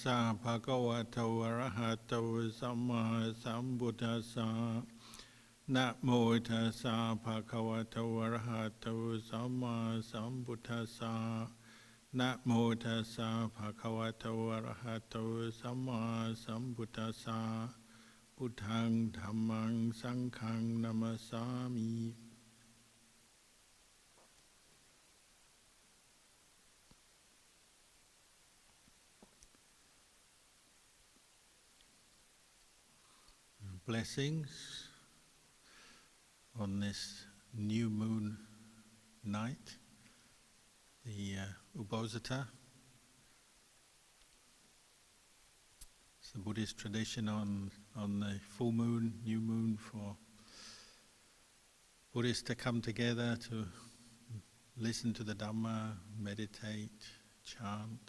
สสะภะคะวะโตอะระหะโตสัมมาสัมพุทธัสสะนะโมตัสสะภะคะวะโตอะระหะโตสัมมาสัมพุทธัสสะนะโมตัสสะภะคะวะโตอะระหะโตสัมมาสัมพุทธัสสะพุทธังธัมมังสังฆังนะมัสสามิ Blessings on this new moon night, the Uposatha. It's the Buddhist tradition on the full moon, new moon, for Buddhists to come together to listen to the Dhamma, meditate, chant,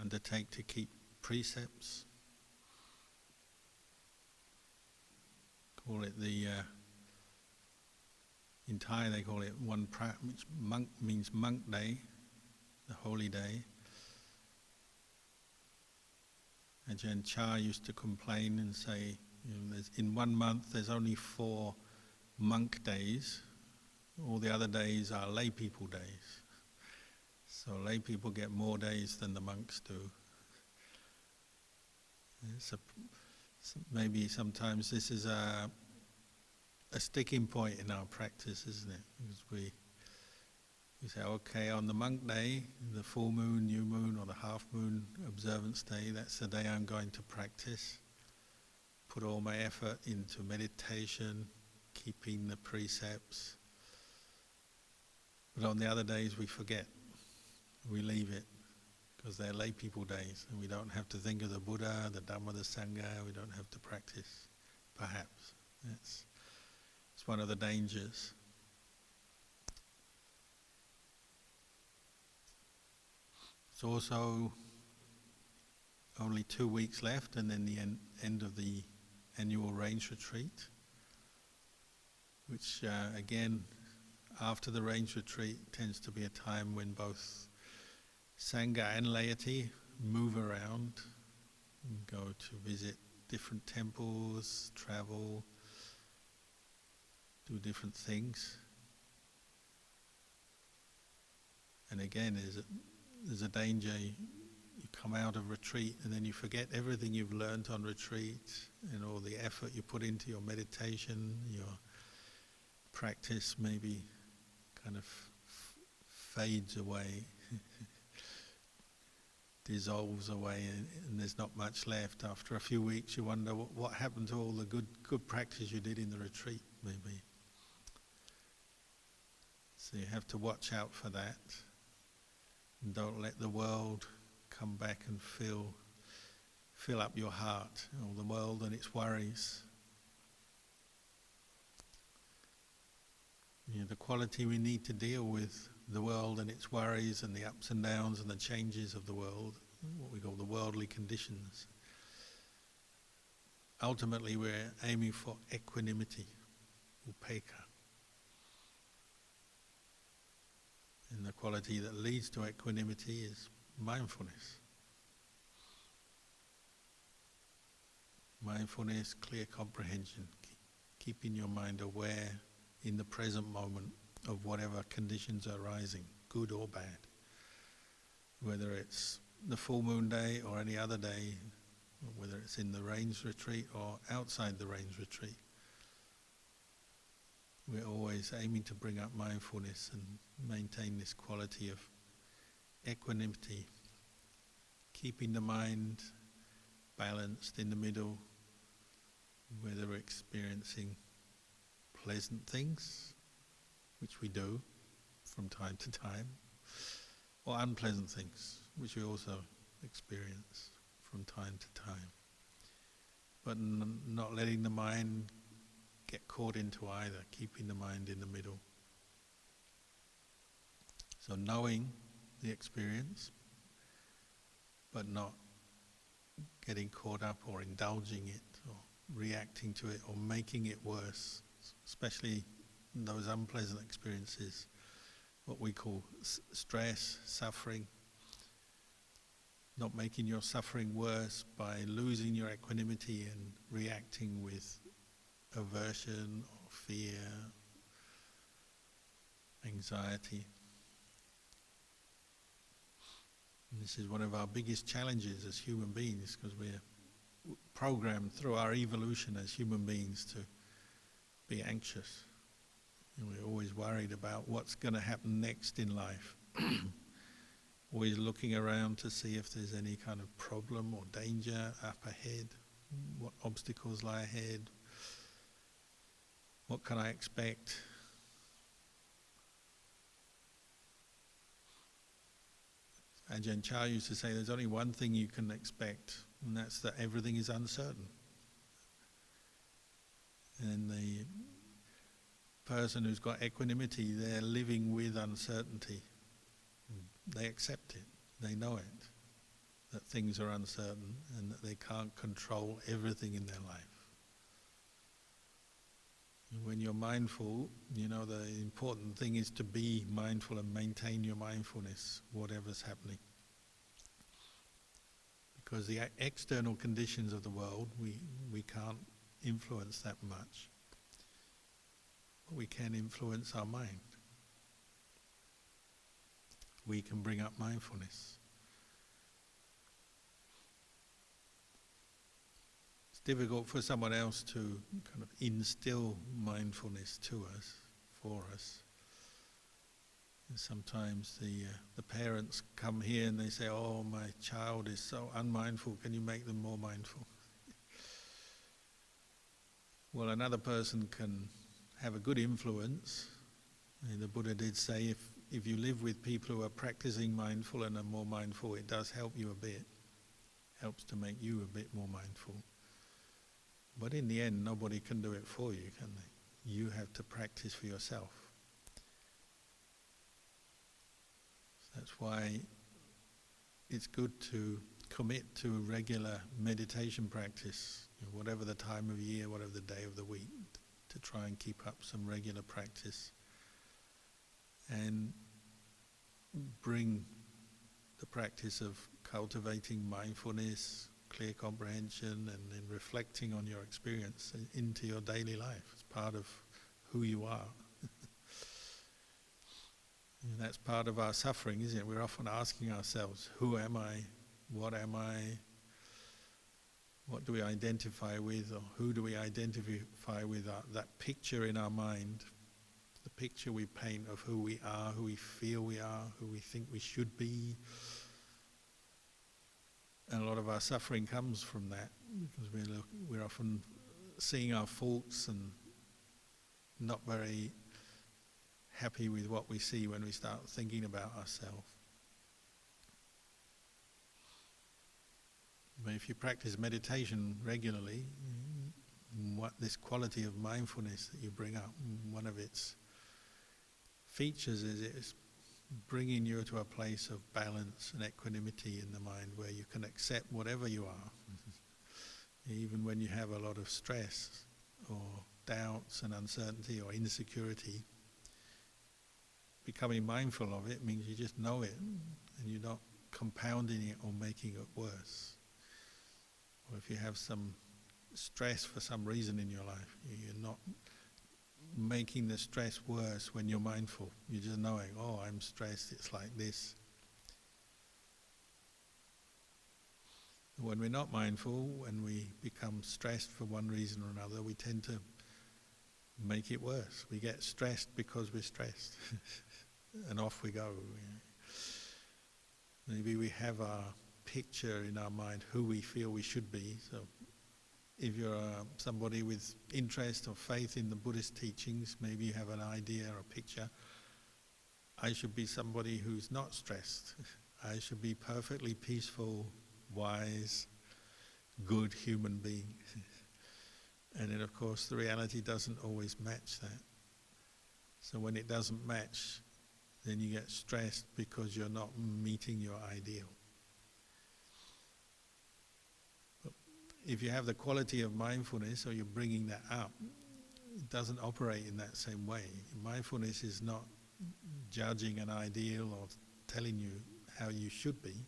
undertake to keep precepts. Call it in Thai they call it one which monk means monk day, the holy day. Ajahn Chah used to complain and say, in 1 month there's only 4 monk days, all the other days are lay people days. So lay people get more days than the monks do. Maybe sometimes this is a sticking point in our practice, isn't it? Because we say, okay, on the monk day, the full moon, new moon, or the half moon observance day, that's the day I'm going to practice. Put all my effort into meditation, keeping the precepts. But on the other days we forget, we leave it. Because they're lay people days, and we don't have to think of the Buddha, the Dhamma, the Sangha, we don't have to practice, perhaps. It's one of the dangers. It's also only 2 weeks left, and then the end of the annual range retreat, which again, after the range retreat, tends to be a time when both Sangha and laity move around, and go to visit different temples, travel, do different things. And again, there's a danger, you come out of retreat and then you forget everything you've learned on retreat and all the effort you put into your meditation, your practice maybe kind of fades away. Dissolves away, and there's not much left. After a few weeks you wonder what happened to all the good practice you did in the retreat, maybe. So you have to watch out for that, and don't let the world come back and fill up your heart, all the world and its worries. The quality we need to deal with the world and its worries and the ups and downs and the changes of the world, what we call the worldly conditions. Ultimately we're aiming for equanimity, upekkha. And the quality that leads to equanimity is mindfulness. Mindfulness, clear comprehension, keeping your mind aware in the present moment of whatever conditions are arising, good or bad. Whether it's the full moon day or any other day, or whether it's in the range retreat or outside the range retreat. We're always aiming to bring up mindfulness and maintain this quality of equanimity, keeping the mind balanced in the middle, whether we're experiencing pleasant things, which we do from time to time, or unpleasant things, which we also experience from time to time. But not letting the mind get caught into either, keeping the mind in the middle. So knowing the experience, but not getting caught up or indulging it, or reacting to it, or making it worse, especially those unpleasant experiences, what we call stress, suffering. not making your suffering worse by losing your equanimity and reacting with aversion or fear, anxiety. And this is one of our biggest challenges as human beings, because we're programmed through our evolution as human beings to be anxious. And we're always worried about what's going to happen next in life. Always looking around to see if there's any kind of problem or danger up ahead, what obstacles lie ahead, what can I expect. Ajahn Kalyano used to say there's only one thing you can expect, and that's that everything is uncertain. And the person who's got equanimity, they're living with uncertainty. They accept it, they know it, that things are uncertain and that they can't control everything in their life. And when you're mindful, you know the important thing is to be mindful and maintain your mindfulness, whatever's happening. Because the external conditions of the world, we can't influence that much. But we can influence our mind. We can bring up mindfulness. It's difficult for someone else to kind of instill mindfulness to us, for us. And sometimes the parents come here and they say, "Oh, my child is so unmindful, can you make them more mindful?" Well, another person can have a good influence. And the Buddha did say, if you live with people who are practicing mindful and are more mindful, it does help you a bit. Helps to make you a bit more mindful. But in the end, nobody can do it for you, can they? You have to practice for yourself. That's why it's good to commit to regular meditation practice, whatever the time of year, whatever the day of the week, to try and keep up some regular practice and bring the practice of cultivating mindfulness, clear comprehension, and then reflecting on your experience into your daily life. It's part of who you are. And that's part of our suffering, isn't it? We're often asking ourselves, who am I? What am I? What do we identify with, or who do we identify with? That picture in our mind, the picture we paint of who we are, who we feel we are, who we think we should be. And a lot of our suffering comes from that, because we're often seeing our faults and not very happy with what we see when we start thinking about ourselves. But if you practice meditation regularly, what this quality of mindfulness that you bring up, one of its features is it's bringing you to a place of balance and equanimity in the mind where you can accept whatever you are. Even when you have a lot of stress or doubts and uncertainty or insecurity, becoming mindful of it means you just know it and you're not compounding it or making it worse. Or if you have some stress for some reason in your life, you're not making the stress worse when you're mindful. You're just knowing, oh, I'm stressed, it's like this. When we're not mindful, when we become stressed for one reason or another, we tend to make it worse. We get stressed because we're stressed. And off we go. Maybe we have our picture in our mind who we feel we should be. So if you're somebody with interest or faith in the Buddhist teachings, maybe you have an idea or a picture. I should be somebody who's not stressed. I should be perfectly peaceful, wise, good human being. And then of course the reality doesn't always match that. So when it doesn't match, then you get stressed because you're not meeting your ideal. But if you have the quality of mindfulness, or you're bringing that up, it doesn't operate in that same way. Mindfulness is not judging an ideal or telling you how you should be.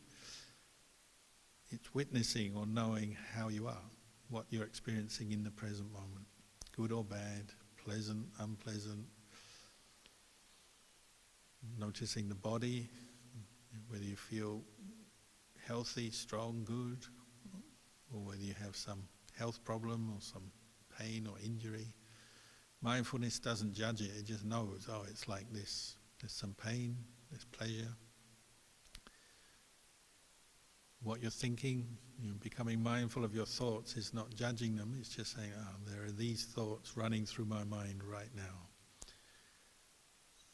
It's witnessing or knowing how you are, what you're experiencing in the present moment, good or bad, pleasant, unpleasant. Noticing the body, whether you feel healthy, strong, good, or whether you have some health problem or some pain or injury. Mindfulness doesn't judge it, it just knows, oh, it's like this. There's some pain, there's pleasure. What you're thinking, becoming mindful of your thoughts is not judging them, it's just saying, oh, there are these thoughts running through my mind right now.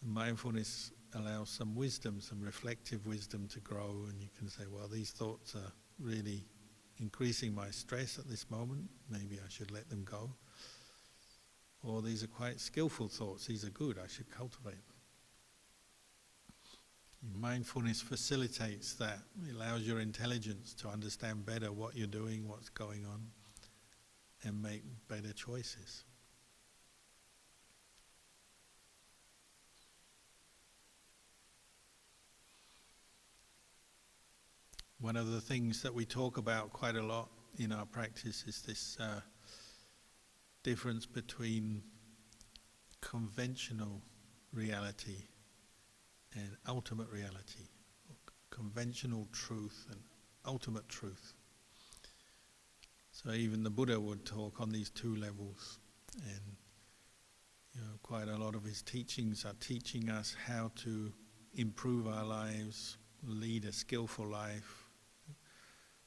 And mindfulness allows some wisdom, some reflective wisdom to grow, and you can say, well, these thoughts are really increasing my stress at this moment, maybe I should let them go. Or these are quite skillful thoughts, these are good, I should cultivate them. Mindfulness facilitates that. It allows your intelligence to understand better what you're doing, what's going on, and make better choices. One of the things that we talk about quite a lot in our practice is this difference between conventional reality and ultimate reality, conventional truth and ultimate truth. So even the Buddha would talk on these two levels, and quite a lot of his teachings are teaching us how to improve our lives, lead a skillful life.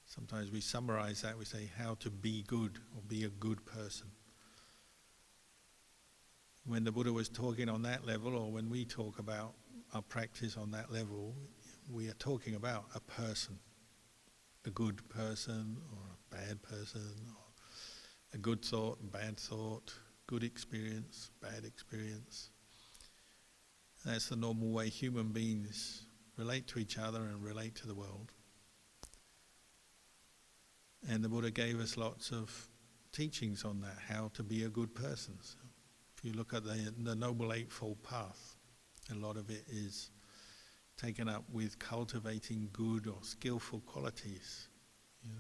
Sometimes we summarize that, we say how to be good or be a good person. When the Buddha was talking on that level, or when we talk about our practice on that level, we are talking about a person, a good person or a bad person, or a good thought, bad thought, good experience, bad experience. That's the normal way human beings relate to each other and relate to the world. And the Buddha gave us lots of teachings on that, how to be a good person. So if you look at the Noble Eightfold Path, a lot of it is taken up with cultivating good or skillful qualities.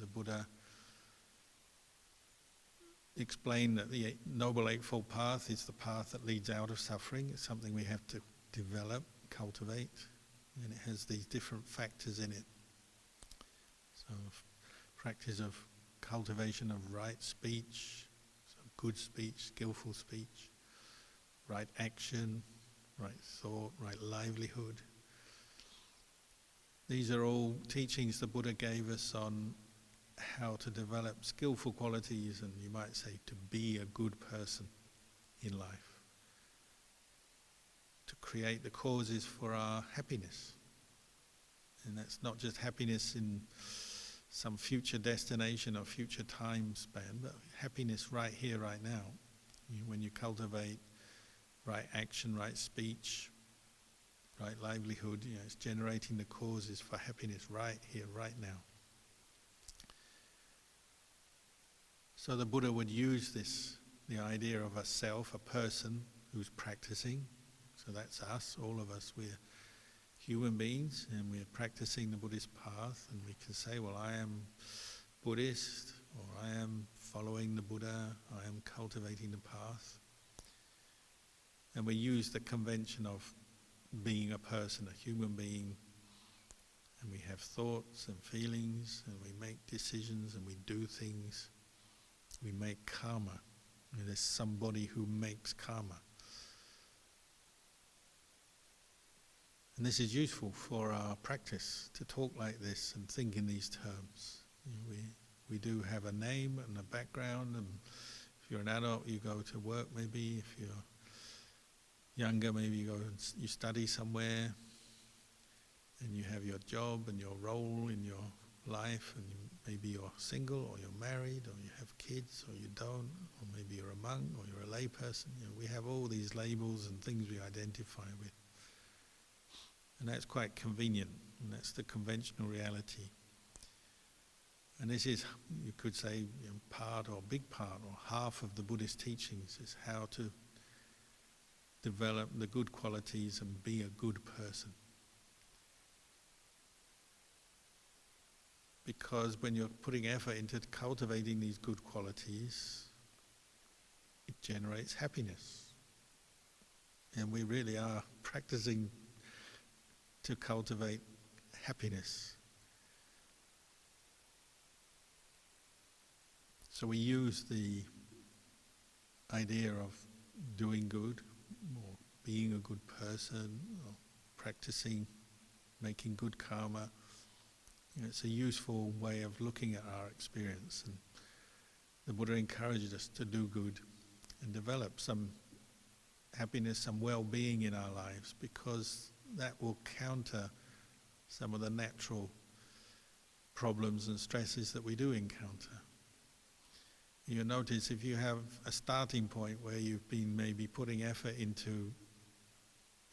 The Buddha explained that the Noble Eightfold Path is the path that leads out of suffering. It's something we have to develop, cultivate, and it has these different factors in it. So practice of cultivation of right speech, so good speech, skillful speech, right action, right thought, right livelihood. These are all teachings the Buddha gave us on how to develop skillful qualities, and you might say to be a good person in life, to create the causes for our happiness. And that's not just happiness in some future destination or future time span, but happiness right here, right now. When you cultivate right action, right speech, right livelihood, it's generating the causes for happiness right here, right now. So the Buddha would use this, the idea of a self, a person who's practicing. So that's us, all of us, we're human beings and we're practicing the Buddhist path, and we can say, well, I am Buddhist, or I am following the Buddha, I am cultivating the path. And we use the convention of being a person, a human being, and we have thoughts and feelings, and we make decisions and we do things. We make karma. There's somebody who makes karma. And this is useful for our practice, to talk like this and think in these terms. We do have a name and a background, and if you're an adult, you go to work maybe. If you're younger, maybe you go and you study somewhere, and you have your job and your role in your life, and maybe you're single, or you're married, or you have kids, or you don't, or maybe you're a monk, or you're a lay person. We have all these labels and things we identify with. And that's quite convenient, and that's the conventional reality. And this is, you could say, part or big part or half of the Buddhist teachings is how to develop the good qualities and be a good person. because when you're putting effort into cultivating these good qualities, it generates happiness. And we really are practicing to cultivate happiness. So we use the idea of doing good, or being a good person, or practicing, making good karma. It's a useful way of looking at our experience, and the Buddha encouraged us to do good and develop some happiness, some well-being in our lives, because that will counter some of the natural problems and stresses that we do encounter. You'll notice if you have a starting point where you've been maybe putting effort into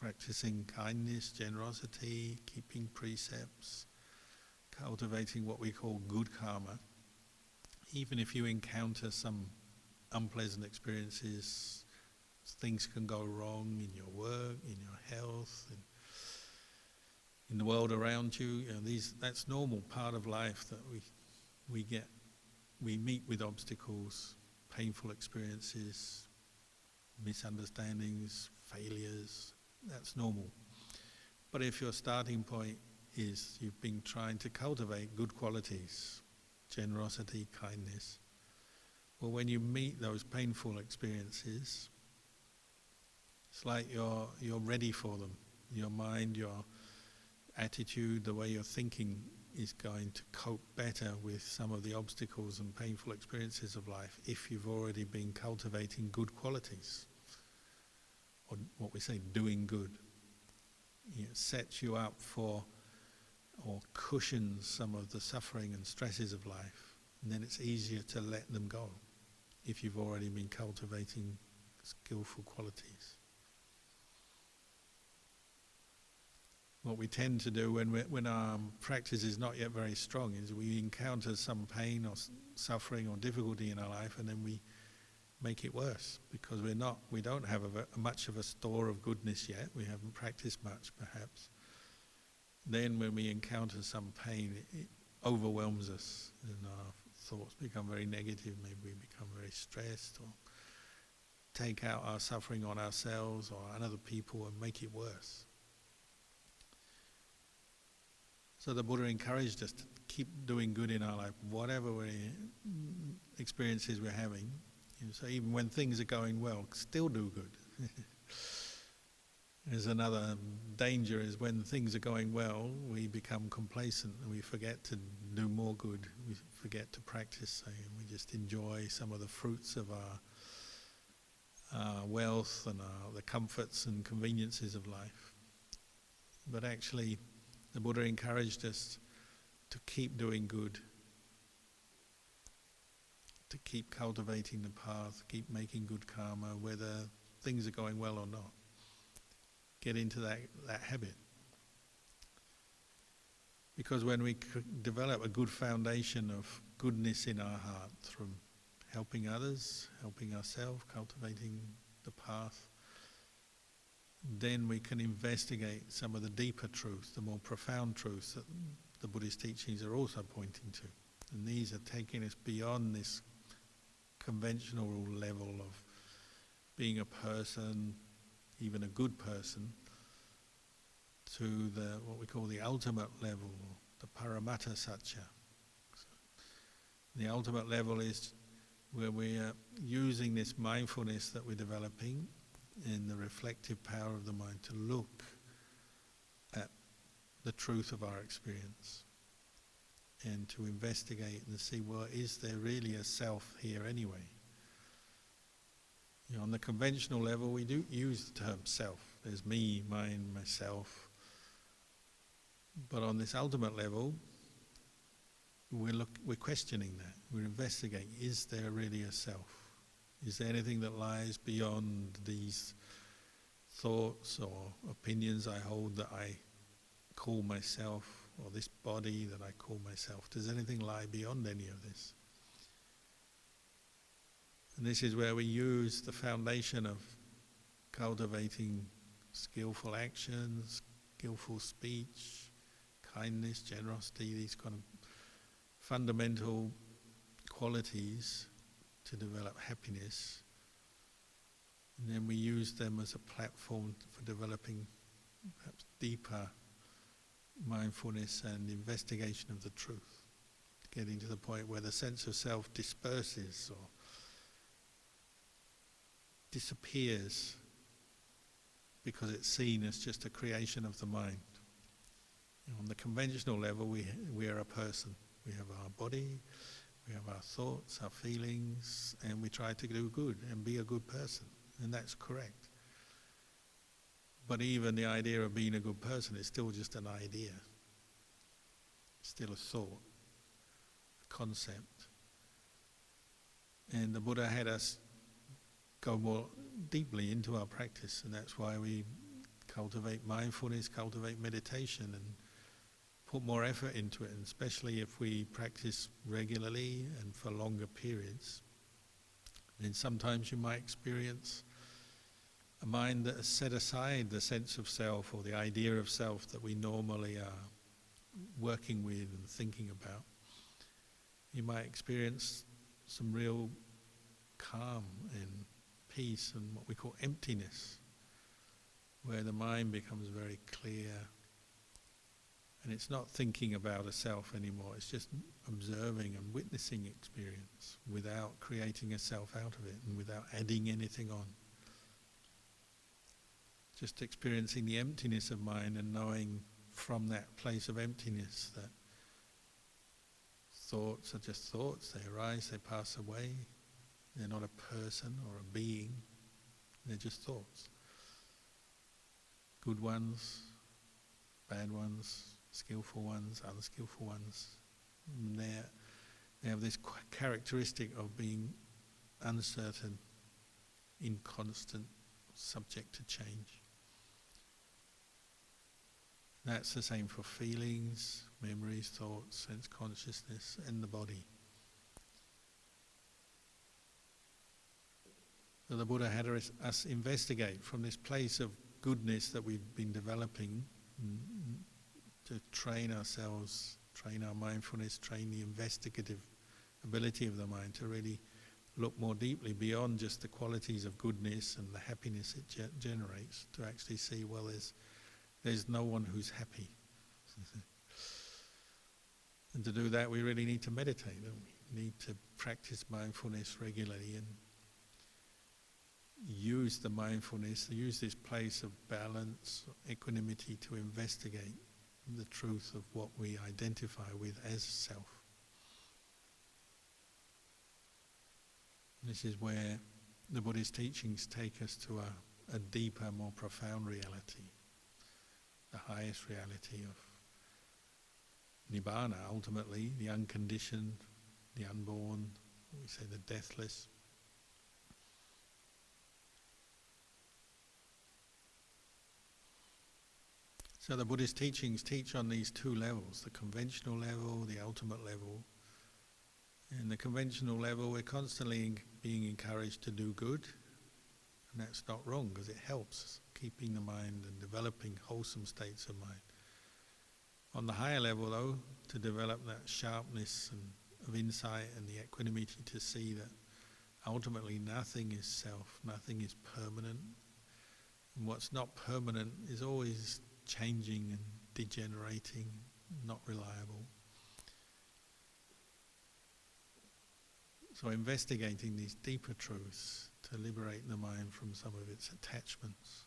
practicing kindness, generosity, keeping precepts, cultivating what we call good karma, even if you encounter some unpleasant experiences, things can go wrong in your work, in your health, in the world around you. That's normal part of life, that we meet with obstacles, painful experiences, misunderstandings, failures. That's normal. But if your starting point is you've been trying to cultivate good qualities, generosity, kindness, well, when you meet those painful experiences, it's like you're ready for them. Your mind, your attitude, the way you're thinking is going to cope better with some of the obstacles and painful experiences of life if you've already been cultivating good qualities, or what we say, doing good. It sets you up for, or cushions some of the suffering and stresses of life, and then it's easier to let them go if you've already been cultivating skillful qualities. What we tend to do when our practice is not yet very strong is we encounter some pain or suffering or difficulty in our life, and then we make it worse because we don't have much of a store of goodness yet. We haven't practiced much, perhaps. Then when we encounter some pain, it overwhelms us, and our thoughts become very negative. Maybe we become very stressed, or take out our suffering on ourselves or on other people and make it worse. So the Buddha encouraged us to keep doing good in our life, whatever experiences we're having. So even when things are going well, still do good. There's another danger, is when things are going well, we become complacent and we forget to do more good. We forget to practice, and we just enjoy some of the fruits of our wealth and the comforts and conveniences of life. But actually, the Buddha encouraged us to keep doing good, to keep cultivating the path, keep making good karma, whether things are going well or not. Get into that habit. Because when we develop a good foundation of goodness in our heart through helping others, helping ourselves, cultivating the path, then we can investigate some of the deeper truths, the more profound truths that the Buddhist teachings are also pointing to. And these are taking us beyond this conventional level of being a person, even a good person, to what we call the ultimate level, the Paramatta Satya. The ultimate level is where we are using this mindfulness that we're developing and the reflective power of the mind to look at the truth of our experience and to investigate and see, well, is there really a self here anyway? On the conventional level, we do use the term self. There's me, mine, myself. But on this ultimate level, we're questioning that. We're investigating, is there really a self? Is there anything that lies beyond these thoughts or opinions I hold that I call myself, or this body that I call myself? Does anything lie beyond any of this? And this is where we use the foundation of cultivating skillful actions, skillful speech, kindness, generosity, these kind of fundamental qualities to develop happiness, and then we use them as a platform for developing perhaps deeper mindfulness and investigation of the truth, getting to the point where the sense of self disperses or disappears because it's seen as just a creation of the mind. On the conventional level, we are a person. We have our body, we have our thoughts, our feelings, and we try to do good and be a good person, and that's correct. But even the idea of being a good person is still just an idea, still a thought, a concept. And the Buddha had us go more deeply into our practice, and that's why we cultivate mindfulness, cultivate meditation, and put more effort into it, and especially if we practice regularly and for longer periods. Then sometimes you might experience a mind that has set aside the sense of self or the idea of self that we normally are working with and thinking about. You might experience some real calm and peace and what we call emptiness, where the mind becomes very clear. And it's not thinking about a self anymore, it's just observing and witnessing experience without creating a self out of it and without adding anything on. Just experiencing the emptiness of mind and knowing from that place of emptiness that thoughts are just thoughts, they arise, they pass away, they're not a person or a being, they're just thoughts. Good ones, bad ones, skillful ones, unskillful ones. They have this characteristic of being uncertain, inconstant, subject to change. That's the same for feelings, memories, thoughts, sense consciousness, and the body. So the Buddha had us investigate from this place of goodness that we've been developing, to train ourselves, train our mindfulness, train the investigative ability of the mind to really look more deeply beyond just the qualities of goodness and the happiness it generates, to actually see, well, there's no one who's happy. And to do that, we really need to meditate, don't we? We need to practice mindfulness regularly and use the mindfulness, use this place of balance, equanimity to investigate the truth of what we identify with as self. This is where the Buddhist teachings take us to a deeper, more profound reality, the highest reality of Nibbana, ultimately, the unconditioned, the unborn, we say the deathless. So the Buddhist teachings teach on these two levels, the conventional level, the ultimate level. In the conventional level, we're constantly being encouraged to do good, and that's not wrong because it helps keeping the mind and developing wholesome states of mind. On the higher level, though, to develop that sharpness and of insight and the equanimity to see that ultimately nothing is self, nothing is permanent, and what's not permanent is always changing and degenerating, not reliable. So investigating these deeper truths to liberate the mind from some of its attachments.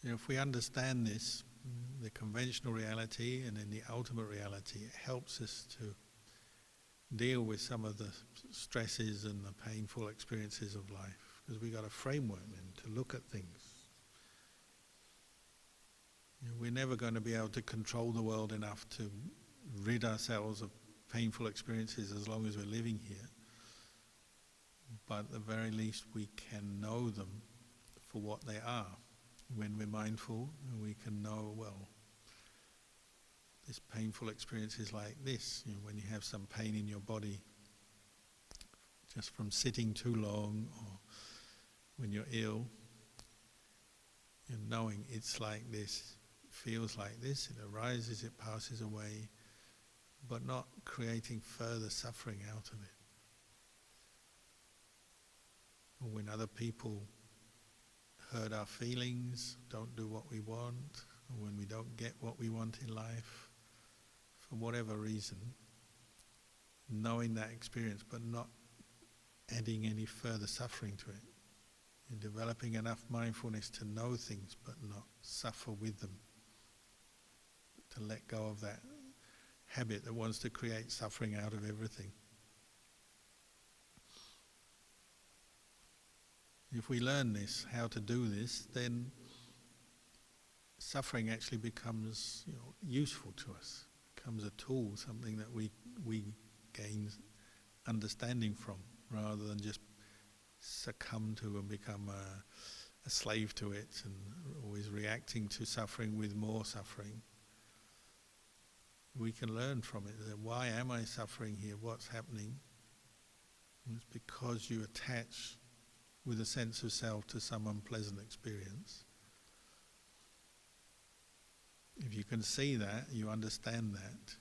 If we understand this, the conventional reality and then the ultimate reality, it helps us to deal with some of the stresses and the painful experiences of life. Because we've got a framework then to look at things. We're never going to be able to control the world enough to rid ourselves of painful experiences as long as we're living here. But at the very least we can know them for what they are. When we're mindful, we can know, well, this painful experience is like this. When you have some pain in your body, just from sitting too long, or when you're ill, and knowing it's like this feels like this, it arises, it passes away, but not creating further suffering out of it. Or when other people hurt our feelings, don't do what we want, or when we don't get what we want in life, for whatever reason, knowing that experience but not adding any further suffering to it. And developing enough mindfulness to know things but not suffer with them. To let go of that habit that wants to create suffering out of everything. If we learn this, how to do this, then suffering actually becomes, useful to us. Becomes a tool, something that we gain understanding from, rather than just succumb to and become a slave to it and always reacting to suffering with more suffering. We can learn from it. Why am I suffering here? What's happening? It's because you attach with a sense of self to some unpleasant experience. If you can see that, you understand that,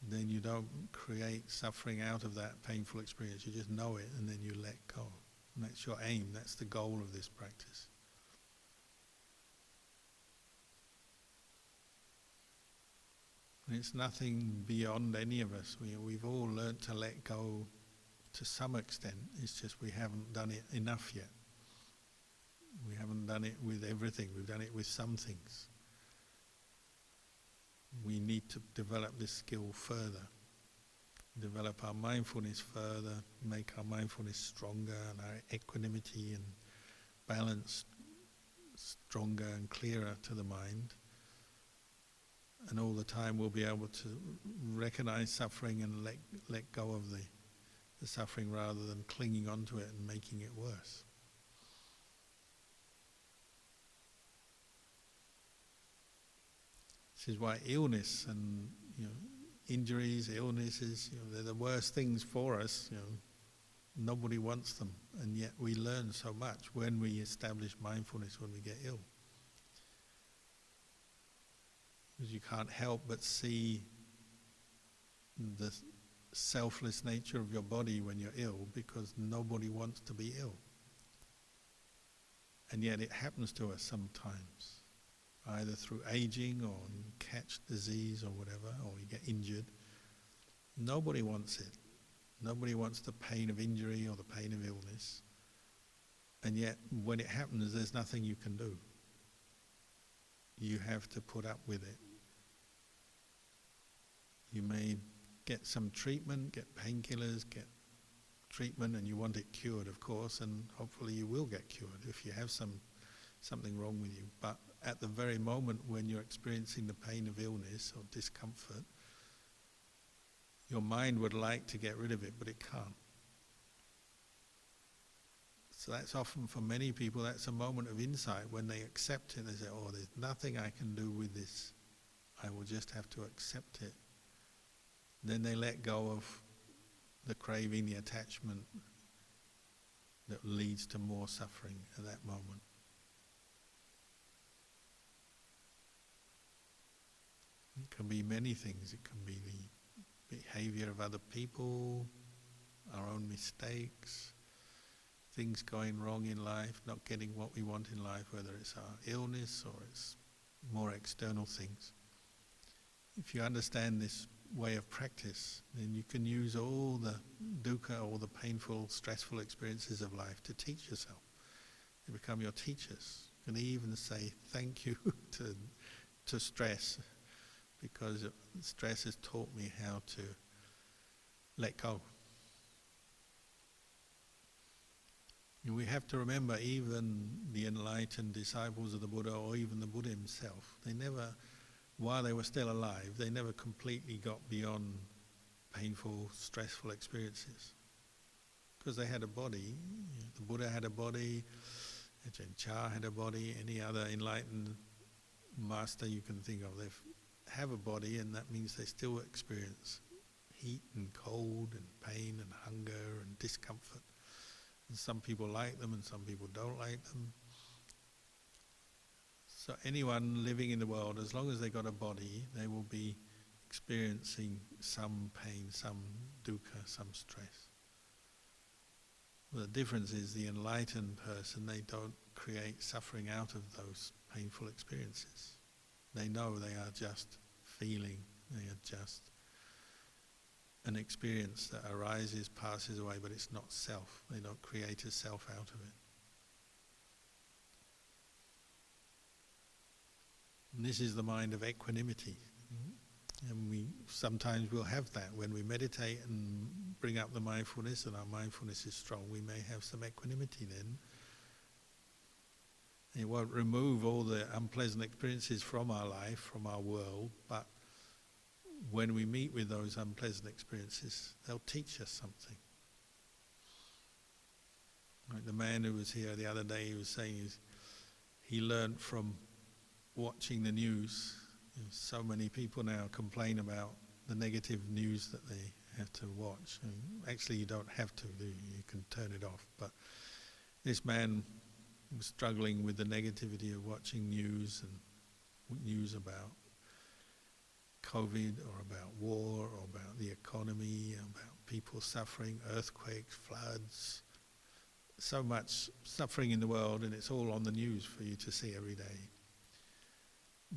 then you don't create suffering out of that painful experience. You just know it and then you let go. And that's your aim, that's the goal of this practice. And it's nothing beyond any of us. We've all learnt to let go to some extent. It's just we haven't done it enough yet. We haven't done it with everything. We've done it with some things. We need to develop this skill further. Develop our mindfulness further, make our mindfulness stronger and our equanimity and balance stronger and clearer to the mind. And all the time we'll be able to recognize suffering and let go of the suffering rather than clinging onto it and making it worse. This is why illness and injuries, illnesses, they're the worst things for us. Nobody wants them, and yet we learn so much when we establish mindfulness when we get ill. Because you can't help but see the selfless nature of your body when you're ill, because nobody wants to be ill. And yet it happens to us sometimes, either through aging or you catch disease or whatever, or you get injured. Nobody wants it. Nobody wants the pain of injury or the pain of illness. And yet when it happens, there's nothing you can do. You have to put up with it. You may get some treatment, get painkillers, get treatment, and you want it cured, of course, and hopefully you will get cured if you have something wrong with you. But at the very moment when you're experiencing the pain of illness or discomfort, your mind would like to get rid of it, but it can't. So that's often, for many people, that's a moment of insight when they accept it. They say, oh, there's nothing I can do with this. I will just have to accept it. Then they let go of the craving, the attachment that leads to more suffering at that moment. It can be many things. It can be the behavior of other people, our own mistakes, things going wrong in life, not getting what we want in life, whether it's our illness or it's more external things. If you understand this way of practice, then you can use all the dukkha, all the painful, stressful experiences of life to teach yourself. They become your teachers. You can even say thank you to stress, because stress has taught me how to let go. And we have to remember, even the enlightened disciples of the Buddha, or even the Buddha himself, they never, while they were still alive, they never completely got beyond painful, stressful experiences. Because they had a body. The Buddha had a body, Ajahn Chah had a body, any other enlightened master you can think of, they have a body, and that means they still experience heat and cold and pain and hunger and discomfort. And some people like them and some people don't like them. So anyone living in the world, as long as they got a body, they will be experiencing some pain, some dukkha, some stress. The difference is the enlightened person, they don't create suffering out of those painful experiences. They know they are just feeling, they are just an experience that arises, passes away, but it's not self. They don't create a self out of it. And this is the mind of equanimity. And we sometimes will have that when we meditate and bring up the mindfulness, and our mindfulness is strong, we may have some equanimity then. It won't remove all the unpleasant experiences from our life, from our world, but when we meet with those unpleasant experiences, they'll teach us something. Like the man who was here the other day, he was saying he learned from watching the news. So many people now complain about the negative news that they have to watch. And actually, you don't have to, do you? You can turn it off. But this man was struggling with the negativity of watching news and news about COVID or about war or about the economy, about people suffering, earthquakes, floods. So much suffering in the world, and it's all on the news for you to see every day.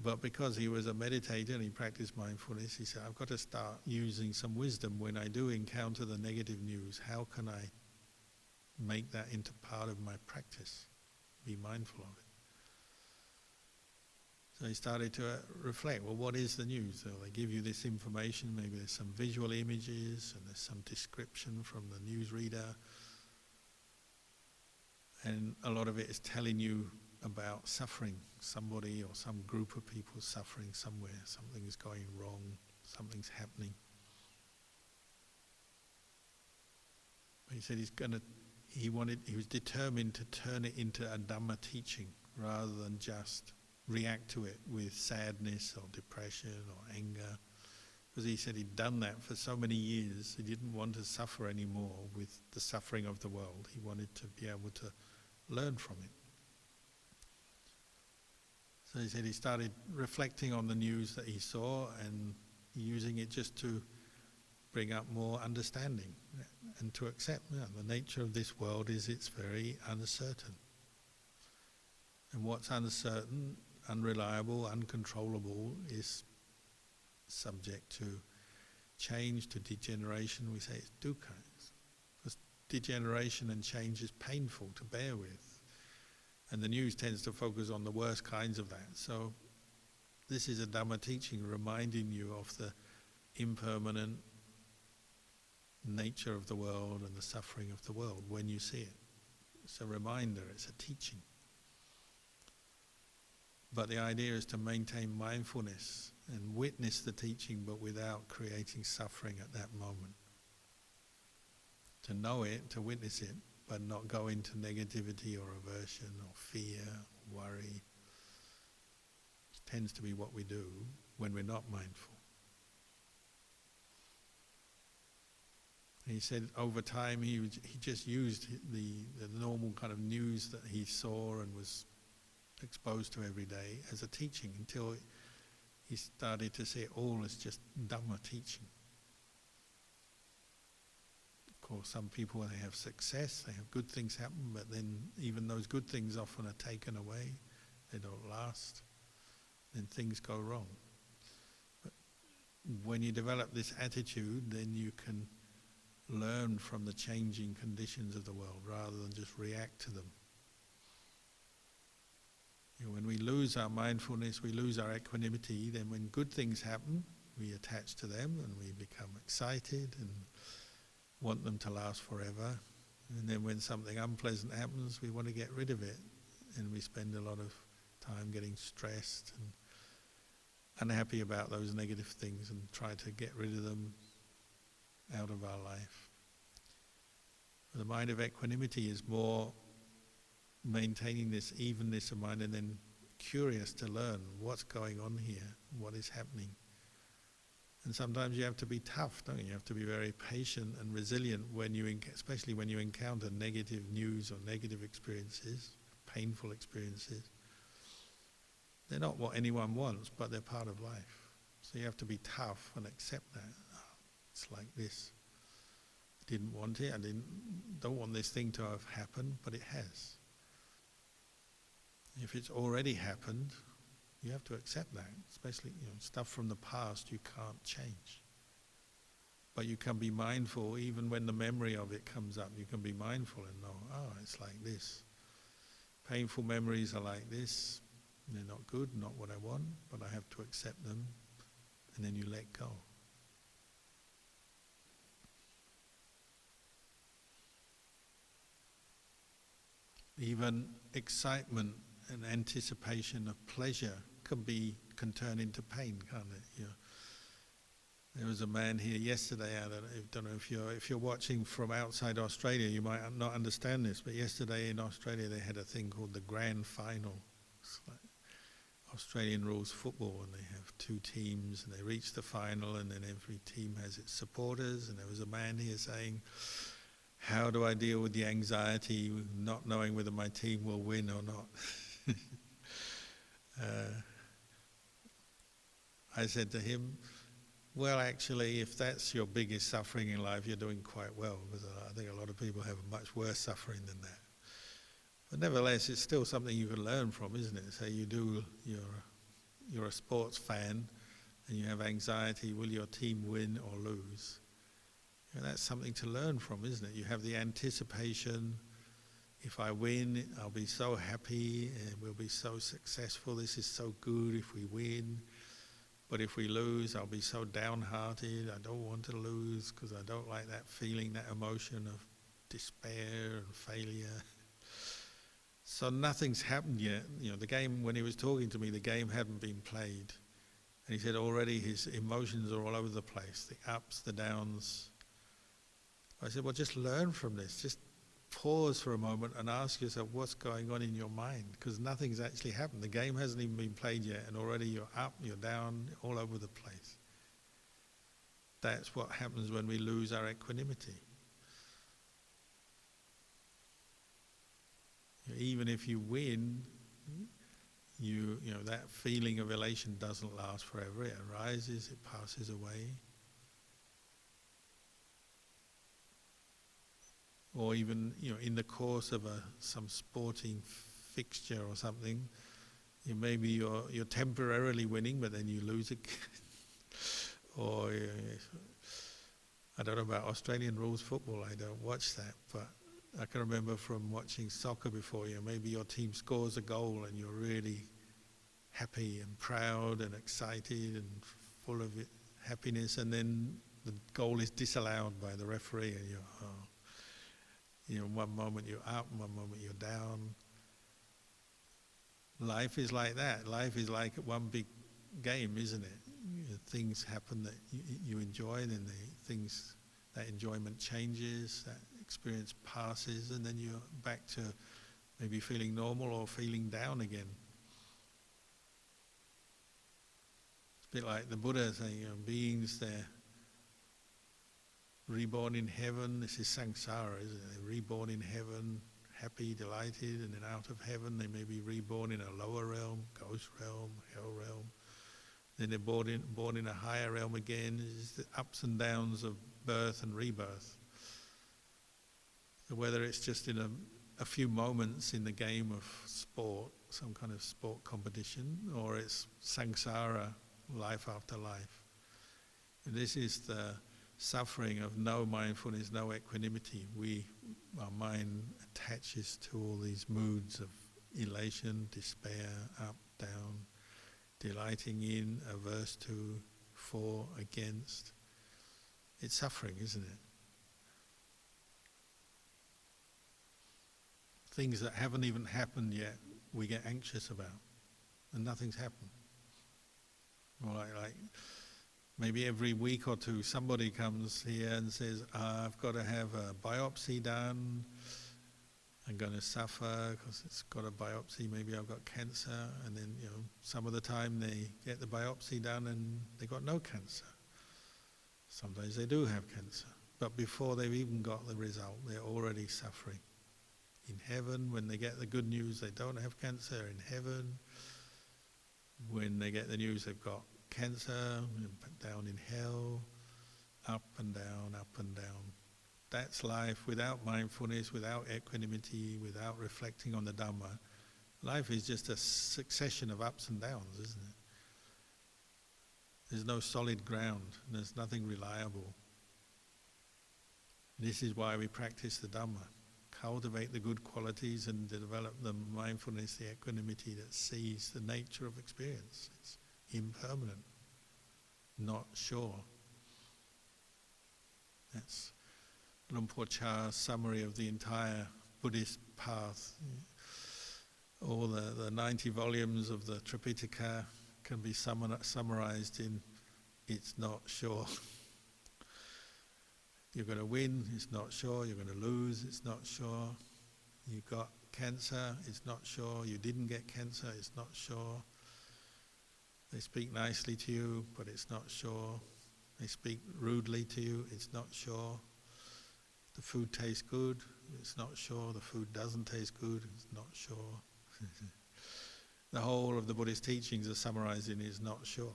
But because he was a meditator and he practiced mindfulness, he said, I've got to start using some wisdom when I do encounter the negative news. How can I make that into part of my practice? Be mindful of it. So he started to reflect, well, what is the news? So they give you this information, maybe there's some visual images and there's some description from the newsreader. And a lot of it is telling you about suffering, somebody or some group of people suffering somewhere, something is going wrong, something's happening. But he said he was determined to turn it into a Dhamma teaching rather than just react to it with sadness or depression or anger. Because he said he'd done that for so many years, he didn't want to suffer anymore with the suffering of the world. He wanted to be able to learn from it. So he said he started reflecting on the news that he saw and using it just to bring up more understanding and to accept the nature of this world is it's very uncertain. And what's uncertain, unreliable, uncontrollable is subject to change, to degeneration. We say it's dukkha. Because degeneration and change is painful to bear with. And the news tends to focus on the worst kinds of that. So this is a Dhamma teaching reminding you of the impermanent nature of the world and the suffering of the world when you see it. It's a reminder, it's a teaching. But the idea is to maintain mindfulness and witness the teaching but without creating suffering at that moment. To know it, to witness it, but not go into negativity or aversion or fear or worry. It tends to be what we do when we're not mindful. He said over time he just used the normal kind of news that he saw and was exposed to every day as a teaching until he started to see it all as just Dhamma teaching. Of course, some people, they have success, they have good things happen, but then even those good things often are taken away, they don't last, then things go wrong. But when you develop this attitude, then you can learn from the changing conditions of the world rather than just react to them. When we lose our mindfulness, we lose our equanimity, then when good things happen, we attach to them and we become excited and want them to last forever. And then when something unpleasant happens, we want to get rid of it. And we spend a lot of time getting stressed and unhappy about those negative things and try to get rid of them out of our life. The mind of equanimity is more maintaining this evenness of mind and then curious to learn what's going on here, what is happening. And sometimes you have to be tough, don't you? You have to be very patient and resilient when especially when you encounter negative news or negative experiences, painful experiences. They're not what anyone wants, but they're part of life. So you have to be tough and accept that. Oh, it's like this. I didn't want it. Don't want this thing to have happened, but it has. If it's already happened, you have to accept that. Especially, stuff from the past you can't change. But you can be mindful, even when the memory of it comes up, you can be mindful and know, oh, it's like this. Painful memories are like this. They're not good, not what I want, but I have to accept them, and then you let go. Even excitement and anticipation of pleasure can turn into pain, can't it? There was a man here yesterday. I don't know if you're watching from outside Australia, you might not understand this, but yesterday in Australia they had a thing called the Grand Final. It's like Australian rules football, and they have two teams, and they reach the final, and then every team has its supporters. And there was a man here saying, "How do I deal with the anxiety, not knowing whether my team will win or not?" I said to him, well, actually, if that's your biggest suffering in life, you're doing quite well, because I think a lot of people have much worse suffering than that. But nevertheless, it's still something you can learn from, isn't it? Say you're a sports fan and you have anxiety, will your team win or lose? That's something to learn from, isn't it? You have the anticipation, if I win, I'll be so happy and we'll be so successful, this is so good if we win. But if we lose, I'll be so downhearted, I don't want to lose because I don't like that feeling, that emotion of despair and failure. So nothing's happened yet. The game, when he was talking to me, the game hadn't been played. And he said already his emotions are all over the place, the ups, the downs. I said, well, just learn from this. Just pause for a moment and ask yourself what's going on in your mind, because nothing's actually happened. The game hasn't even been played yet, and already you're up, you're down, all over the place. That's what happens when we lose our equanimity. Even if you win, that feeling of elation doesn't last forever. It arises, it passes away. Or even, in the course of some sporting fixture or something, maybe you're temporarily winning, but then you lose again. Or I don't know about Australian rules football. I don't watch that, but I can remember from watching soccer before. Maybe your team scores a goal and you're really happy and proud and excited and full of happiness, and then the goal is disallowed by the referee, and one moment you're up, one moment you're down. Life is like that. Life is like one big game, isn't it? Things happen that you enjoy, then that enjoyment changes, that experience passes, and then you're back to maybe feeling normal or feeling down again. It's a bit like the Buddha saying, beings, they're reborn in heaven. This is samsara, isn't it? They're reborn in heaven, happy, delighted, and then out of heaven they may be reborn in a lower realm, ghost realm, hell realm. Then they're born in a higher realm again. It's the ups and downs of birth and rebirth. So whether it's just in a few moments in the game of sport, some kind of sport competition, or it's samsara, life after life. And this is the suffering of no mindfulness, no equanimity. Our mind attaches to all these moods of elation, despair, up, down, delighting in, averse to, for, against. It's suffering, isn't it? Things that haven't even happened yet, we get anxious about, and nothing's happened. Or like maybe every week or two, somebody comes here and says, I've got to have a biopsy done. I'm going to suffer because it's got a biopsy. Maybe I've got cancer. And then, some of the time they get the biopsy done and they got no cancer. Sometimes they do have cancer. But before they've even got the result, they're already suffering. In heaven, when they get the good news, they don't have cancer. In heaven, when they get the news they've got cancer, down in hell, up and down, up and down. That's life without mindfulness, without equanimity, without reflecting on the Dhamma. Life is just a succession of ups and downs, isn't it? There's no solid ground, there's nothing reliable. This is why we practice the Dhamma. Cultivate the good qualities and develop the mindfulness, the equanimity that sees the nature of experience. It's impermanent, not sure. That's Rinpoche's summary of the entire Buddhist path. All the 90 volumes of the Tripitaka can be summarized in, it's not sure. You're going to win, it's not sure. You're going to lose, it's not sure. You got cancer, it's not sure. You didn't get cancer, it's not sure. They speak nicely to you, but it's not sure. They speak rudely to you, it's not sure. The food tastes good, it's not sure. The food doesn't taste good, it's not sure. The whole of the Buddhist teachings are summarized in is not sure.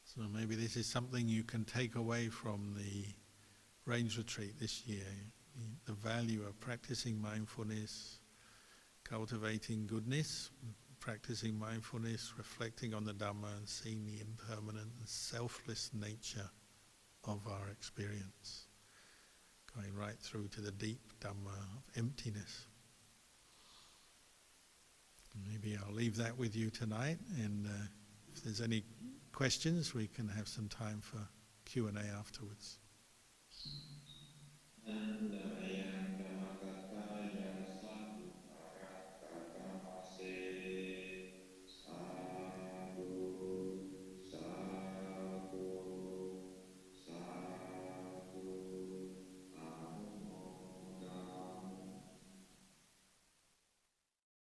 So maybe this is something you can take away from the Range Retreat this year. The value of practicing mindfulness, cultivating goodness, practicing mindfulness, reflecting on the Dhamma and seeing the impermanent and selfless nature of our experience. Going right through to the deep Dhamma of emptiness. Maybe I'll leave that with you tonight, and if there's any questions, we can have some time for Q&A afterwards.